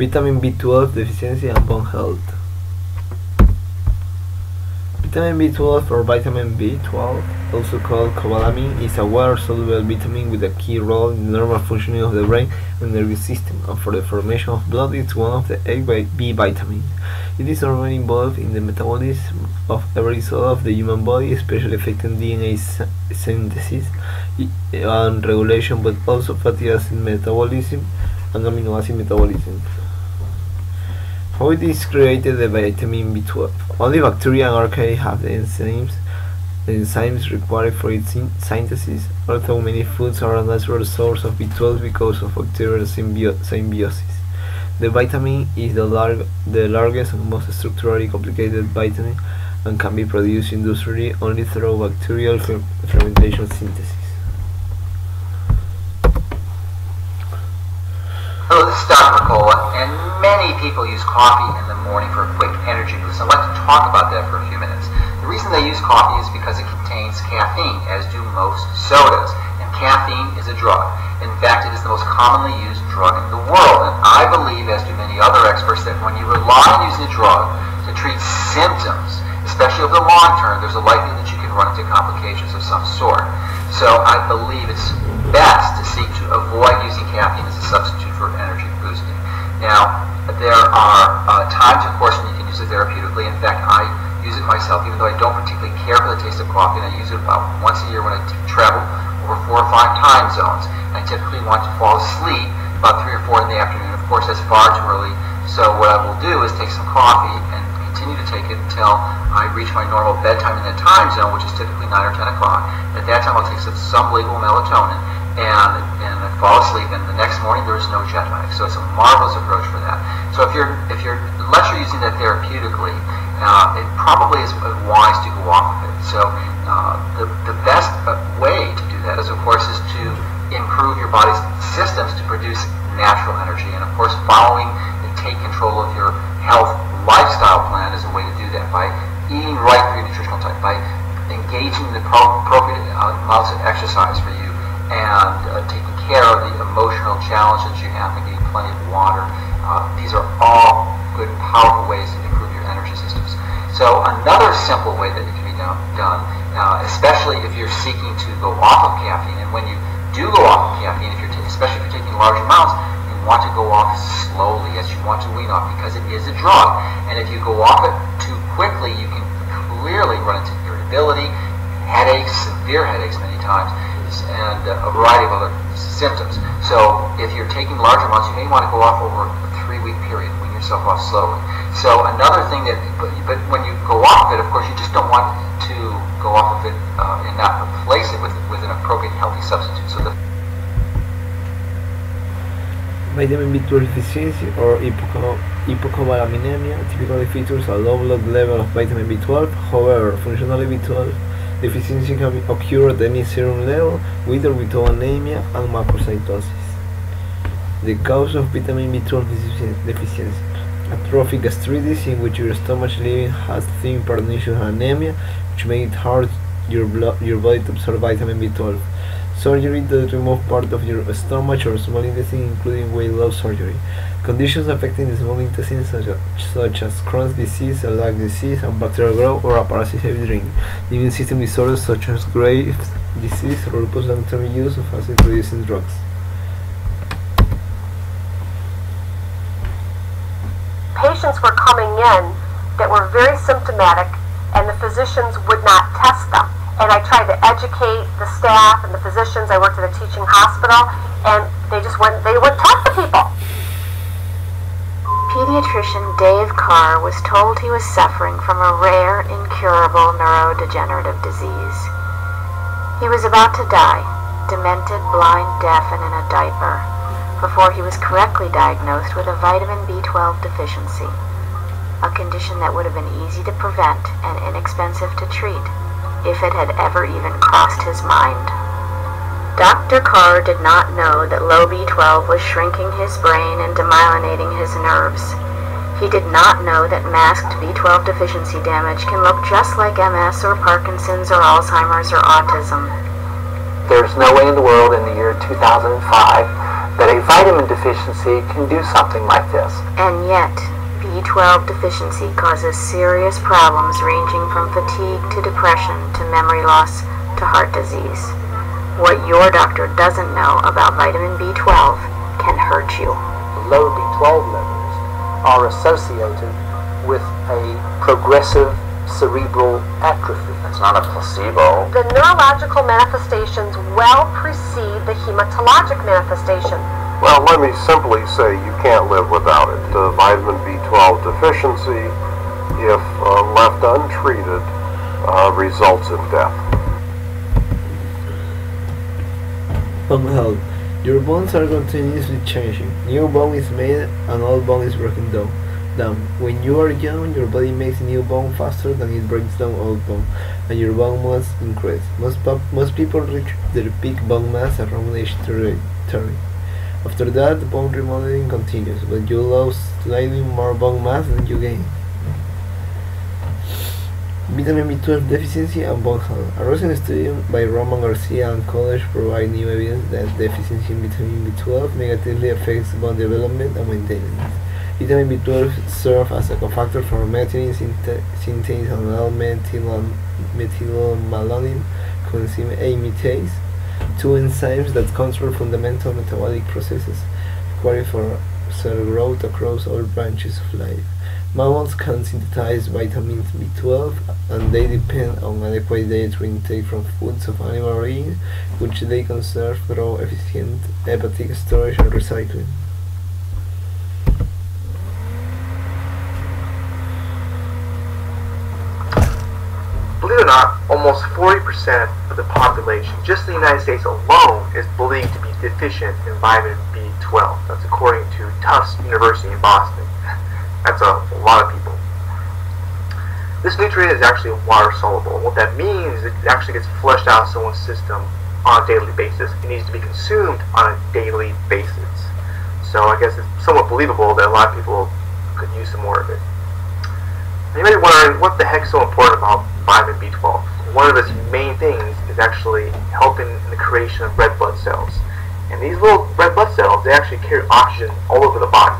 Vitamin B12 deficiency and bone health. Vitamin B12 or vitamin B12, also called cobalamin, is a water-soluble vitamin with a key role in the normal functioning of the brain and nervous system, and for the formation of blood it's one of the 8 B vitamins. It is normally involved in the metabolism of every cell of the human body, especially affecting DNA synthesis and regulation, but also fatty acid metabolism and amino acid metabolism. How it is created, the vitamin B12? Only bacteria and archaea have the enzymes required for its synthesis, although many foods are a natural source of B12 because of bacterial symbiosis. The vitamin is the largest and most structurally complicated vitamin and can be produced industrially only through bacterial fermentation synthesis. Hello, this is Dr. Mercola, and many people use coffee in the morning for a quick energy boost. I'd like to talk about that for a few minutes. The reason they use coffee is because it contains caffeine, as do most sodas, and caffeine is a drug. In fact, it is the most commonly used drug in the world, and I believe, as do many other experts, that when you rely on using a drug to treat symptoms, especially over the long term, there's a likelihood that you can run into complications of some sort. So I believe it's best to seek to avoid using caffeine as a substitute for energy boosting. Now, there are times, of course, when you can use it therapeutically. In fact, I use it myself, even though I don't particularly care for the taste of coffee, and I use it about once a year when I travel over 4 or 5 time zones. And I typically want to fall asleep about 3 or 4 in the afternoon. Of course, that's far too early. So what I will do is take some coffee and continue to take it until I reach my normal bedtime in that time zone, which is typically 9 or 10 o'clock. At that time, I'll take some legal melatonin and I fall asleep, and the next morning there is no jet lag. So it's a marvelous approach for that. So if you're unless you're using that therapeutically, it probably is wise to go off of it. So the best way to do that is, of course, is to improve your body's systems to produce natural energy, and of course, following and take control of your health lifestyle plan is a way to do that, by eating right for your nutritional type, by engaging in the appropriate amounts of exercise for you, and taking care of the emotional challenges you have, and getting plenty of water. These are all good, powerful ways to improve your energy systems. So another simple way that it can be done, especially if you're seeking to go off of caffeine, and when you do go off of caffeine, especially if you're taking large amounts, you want to go off slowly, as you want to wean off, because it is a drug. And if you go off it too quickly, you can clearly run into irritability, headaches, severe headaches many times, and a variety of other symptoms. So if you're taking large amounts, you may want to go off over a 3-week period, wean yourself off slowly. So another thing that, but when you go off of it, of course, you just don't want to go off of it and not replace it with an appropriate healthy substitute. So the Vitamin B12 deficiency or hypocobalaminemia typically features a low blood level of vitamin B12. However, functional B12 deficiency can occur at any serum level, with or without anemia and macrocytosis. The cause of vitamin B12 deficiency: atrophic gastritis, in which your stomach lining has thin pernicious anemia, which makes it hard your body to absorb vitamin B12. Surgery to remove part of your stomach or small intestine, including weight loss surgery. Conditions affecting the small intestine such as Crohn's disease, celiac disease, and bacterial growth, or a parasitic drink. Immune system disorders such as Graves' disease or lupus, long-term use of acid-reducing drugs. Patients were coming in that were very symptomatic, and the physicians would not test them. And I tried to educate the staff and the physicians. I worked at a teaching hospital, and they wouldn't test the people. Pediatrician Dave Carr was told he was suffering from a rare, incurable neurodegenerative disease. He was about to die, demented, blind, deaf, and in a diaper, before he was correctly diagnosed with a vitamin B12 deficiency, a condition that would have been easy to prevent and inexpensive to treat, if it had ever even crossed his mind. Dr. Carr did not know that low B12 was shrinking his brain and demyelinating his nerves. He did not know that masked B12 deficiency damage can look just like MS or Parkinson's or Alzheimer's or autism. There's no way in the world in the year 2005 that a vitamin deficiency can do something like this. And yet, B12 deficiency causes serious problems ranging from fatigue to depression to memory loss to heart disease. What your doctor doesn't know about vitamin B12 can hurt you. Low B12 levels are associated with a progressive cerebral atrophy. It's not a placebo. The neurological manifestations well precede the hematologic manifestation. Well, let me simply say you can't live without it. Vitamin B12 deficiency, if left untreated, results in death. Bone health. Your bones are continuously changing. New bone is made and old bone is broken down. When you are young, your body makes new bone faster than it breaks down old bone, and your bone mass increases. Most people reach their peak bone mass around age 30. After that, the bone remodeling continues, but you lose slightly more bone mass than you gain. Vitamin B12 deficiency and bone health. A recent study by Roman Garcia and colleagues provide new evidence that deficiency in vitamin B12 negatively affects bone development and maintenance. Vitamin B12 serves as a cofactor for meidcine synthase and L-methylmalonine coenzyme A mutase, two enzymes that control fundamental metabolic processes required for cell growth across all branches of life. Mammals can synthesize vitamin B12, and they depend on adequate dietary intake from foods of animal origin, which they conserve through efficient hepatic storage and recycling. Believe it or not, almost 40% of the population, just in the United States alone, is believed to be deficient in vitamin B12. That's according to Tufts University in Boston. That's a lot of people. This nutrient is actually water soluble. What that means is it actually gets flushed out of someone's system on a daily basis. It needs to be consumed on a daily basis. So I guess it's somewhat believable that a lot of people could use some more of it. You may be wondering, what the heck is so important about vitamin B12? One of its main things is actually helping in the creation of red blood cells. And these little red blood cells, they actually carry oxygen all over the body.